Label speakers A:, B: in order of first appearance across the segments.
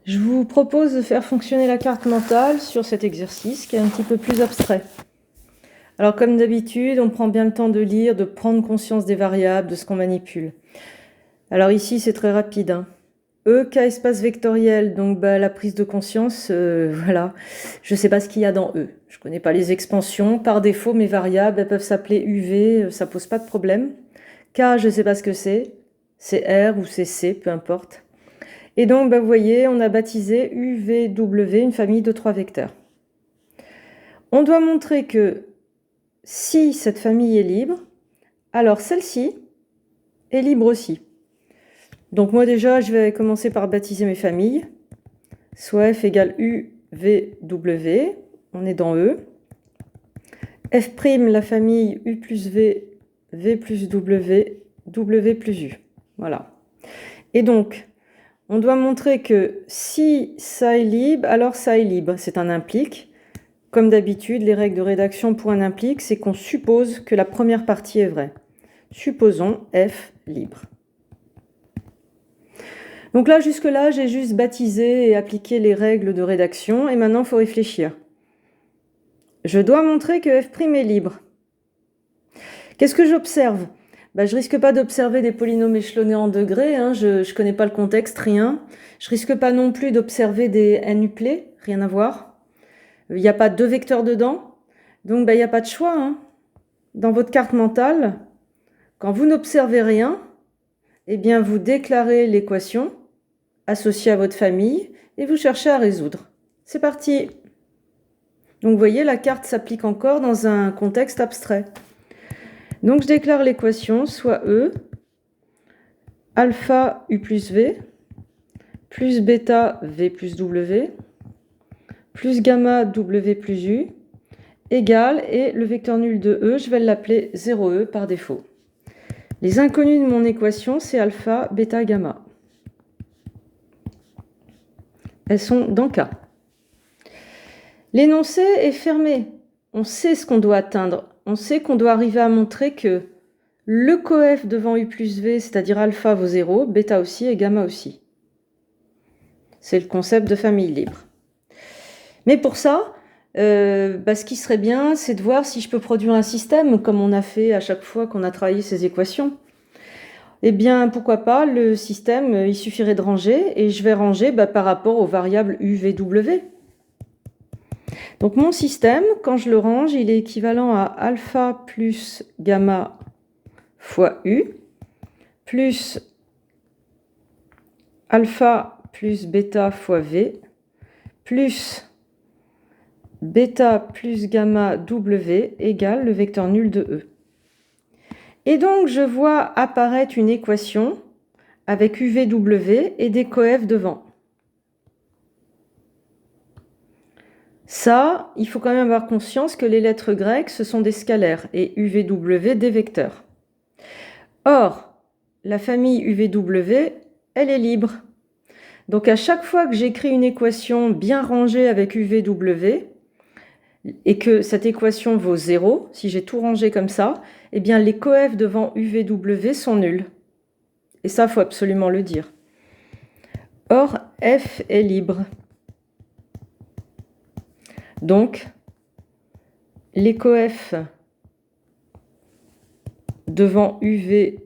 A: Je vous propose de faire fonctionner la carte mentale sur cet exercice qui est un petit peu plus abstrait. Alors comme d'habitude, on prend bien le temps de lire, de prendre conscience des variables, de ce qu'on manipule. Alors ici, c'est très rapide. E, K, espace vectoriel, donc la prise de conscience, voilà. Je ne sais pas ce qu'il y a dans E. Je ne connais pas les expansions. Par défaut, mes variables, elles peuvent s'appeler UV, ça ne pose pas de problème. K, je ne sais pas ce que c'est. C'est R ou c'est C, peu importe. Et donc, vous voyez, on a baptisé UVW une famille de 3 vecteurs. On doit montrer que si cette famille est libre, alors celle-ci est libre aussi. Donc moi déjà, je vais commencer par baptiser mes familles. Soit F égale UVW, on est dans E. F', la famille U plus V, V plus W, W plus U. Voilà. Et donc, on doit montrer que si ça est libre, alors ça est libre. C'est un implique. Comme d'habitude, les règles de rédaction pour un implique, c'est qu'on suppose que la première partie est vraie. Supposons F libre. Donc là, jusque-là, j'ai juste baptisé et appliqué les règles de rédaction. Et maintenant, il faut réfléchir. Je dois montrer que F' est libre. Qu'est-ce que j'observe ? Je risque pas d'observer des polynômes échelonnés en degrés, je connais pas le contexte, rien. Je risque pas non plus d'observer des n-uplés, rien à voir. Il n'y a pas 2 vecteurs dedans, donc il n'y a pas de choix. Dans votre carte mentale, quand vous n'observez rien, eh bien vous déclarez l'équation associée à votre famille et vous cherchez à résoudre. C'est parti. Donc vous voyez, la carte s'applique encore dans un contexte abstrait. Donc je déclare l'équation, soit E, alpha U plus V, plus bêta V plus W, plus gamma W plus U, égale, et le vecteur nul de E, je vais l'appeler 0E par défaut. Les inconnus de mon équation, c'est alpha, bêta, gamma. Elles sont dans K. L'énoncé est fermé. On sait ce qu'on doit atteindre. On sait qu'on doit arriver à montrer que le coef devant U plus V, c'est-à-dire alpha, vaut 0, bêta aussi et gamma aussi. C'est le concept de famille libre. Mais pour ça, ce qui serait bien, c'est de voir si je peux produire un système, comme on a fait à chaque fois qu'on a travaillé ces équations. Eh bien, pourquoi pas, le système, il suffirait de ranger, et je vais ranger par rapport aux variables U, V, W. Donc mon système, quand je le range, il est équivalent à alpha plus gamma fois U, plus alpha plus bêta fois V, plus bêta plus gamma W égale le vecteur nul de E. Et donc je vois apparaître une équation avec UVW et des coefs devant. Ça, il faut quand même avoir conscience que les lettres grecques, ce sont des scalaires et UVW des vecteurs. Or, la famille UVW, elle est libre. Donc à chaque fois que j'écris une équation bien rangée avec UVW et que cette équation vaut 0, si j'ai tout rangé comme ça, eh bien les coefs devant UVW sont nuls. Et ça, il faut absolument le dire. Or, F est libre. Donc, les coefs devant UV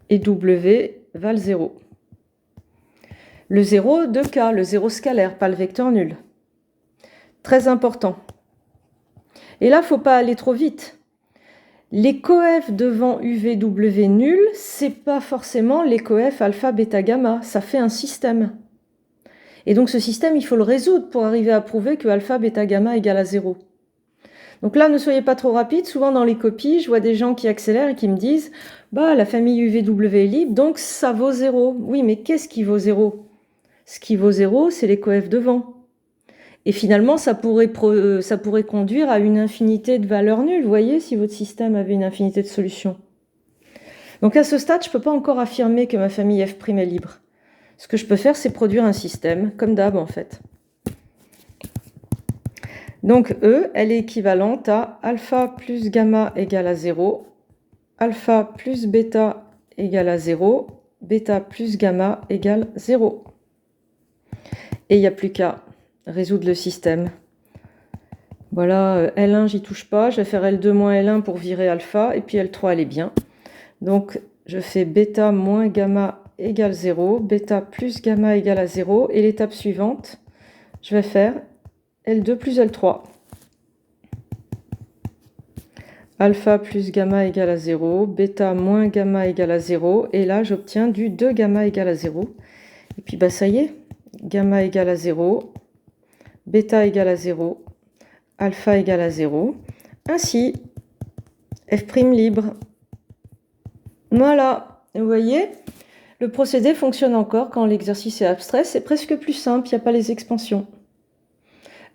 A: et W valent 0. Le 0 de K, le 0 scalaire, pas le vecteur nul. Très important. Et là, il ne faut pas aller trop vite. Les coefs devant UVW nul, ce n'est pas forcément les coefs alpha, bêta, gamma. Ça fait un système. Et donc ce système, il faut le résoudre pour arriver à prouver que alpha, bêta, gamma égale à 0. Donc là, ne soyez pas trop rapide. Souvent dans les copies, je vois des gens qui accélèrent et qui me disent « la famille UVW est libre, donc ça vaut 0. » Oui, mais qu'est-ce qui vaut 0 ? Ce qui vaut 0, c'est les coefs devant. Et finalement, ça pourrait conduire à une infinité de valeurs nulles. Vous voyez, si votre système avait une infinité de solutions. Donc à ce stade, je ne peux pas encore affirmer que ma famille F' est libre. Ce que je peux faire, c'est produire un système, comme d'hab en fait. Donc E, elle est équivalente à alpha plus gamma égale à 0, alpha plus bêta égale à 0, bêta plus gamma égale 0. Et il n'y a plus qu'à résoudre le système. Voilà, L1, j'y touche pas. Je vais faire L2 moins L1 pour virer alpha. Et puis L3, elle est bien. Donc, je fais bêta moins gamma égale 0. Bêta plus gamma égale à 0. Et l'étape suivante, je vais faire L2 plus L3. Alpha plus gamma égale à 0. Bêta moins gamma égale à 0. Et là, j'obtiens du 2 gamma égale à 0. Et puis, bah, ça y est. Gamma égale à 0. Bêta égale à 0. Alpha égale à 0. Ainsi, f' libre. Voilà, vous voyez, le procédé fonctionne encore quand l'exercice est abstrait. C'est presque plus simple, il n'y a pas les expansions.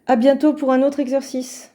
A: À bientôt pour un autre exercice.